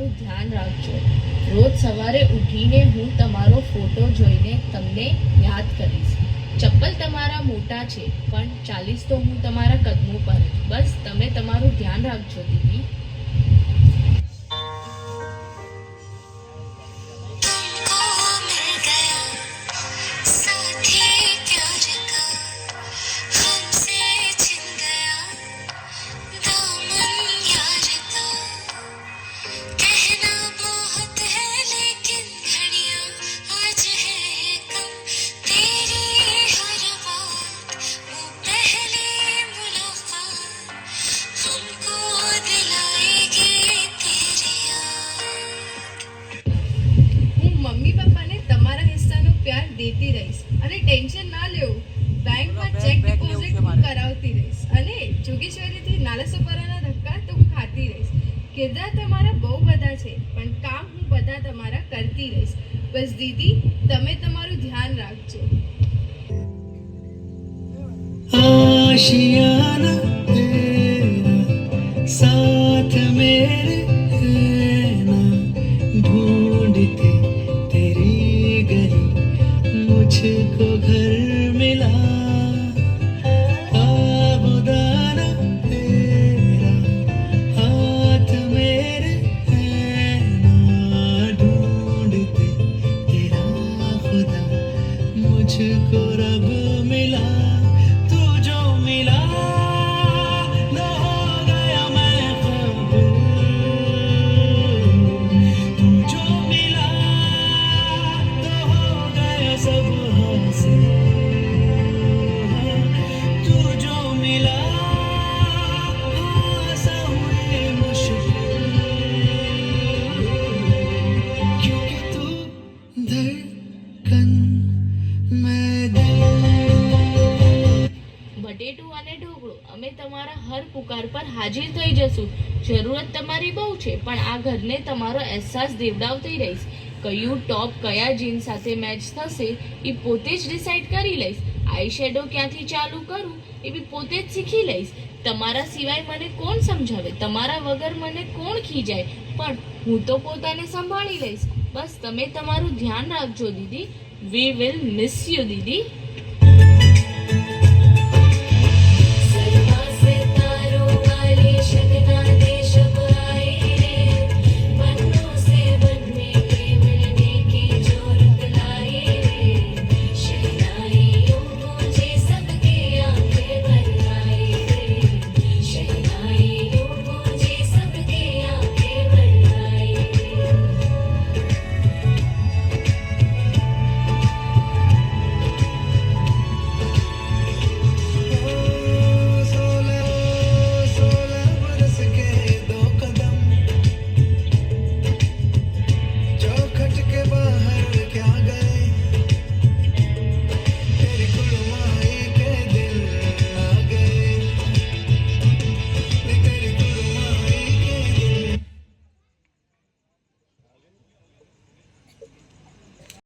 તમારું ધ્યાન રાખજો. રોજ સવારે ઉઠીને હું તમારો ફોટો જોઈને તમને યાદ કરીશ. ચપ્પલ તમારા મોટા છે પણ ચાલીસ તો હું તમારા કદમો પર. બસ તમે તમારું ધ્યાન રાખજો દીદી. મમ્મી પપ્પાને તમારા હિસ્સાનો પ્યાર દેતી રહીશ અને ટેન્શન ના લેવું. બેંકમાં ચેક ડિપોઝિટ હું કરાવતી રહીશ અને જોગેશ્વરીથી નાલા સપરાના ધક્કા તો હું ખાતી રહીશ. કિરદાર તમારા બહુ બધા છે પણ કામ હું બધા તમારા કરતી રહીશ. બસ દીદી તમે તમારું ધ્યાન રાખજો. आशियाना तेरा साथ मेरे है ना, ढूंढते तेरी गली मुझको घर मिला. आबुदाना तेरा हाथ मेरे है ना, ढूंढते तेरा खुदा मुझको रब मिला. બટેટું અને ઢોકળું અમે તમારા હર પુકાર પર હાજર થઈ જશું. જરૂરત તમારી બહુ છે પણ આ ઘરને તમારો અહેસાસ દેવડાવતી રહીશ. કયું ટોપ કયા જીન્સ સાથે મેચ થશે એ પોતે જ ડિસાઈડ કરી લઈશ. આઈ શેડો ક્યાંથી ચાલુ કરું એ બી પોતે જ શીખી લઈશ. તમારા સિવાય મને કોણ સમજાવે, તમારા વગર મને કોણ ખીજાય, પણ હું તો પોતાને સંભાળી લઈશ. બસ તમે તમારું ધ્યાન રાખજો દીદી. We will miss you Didi.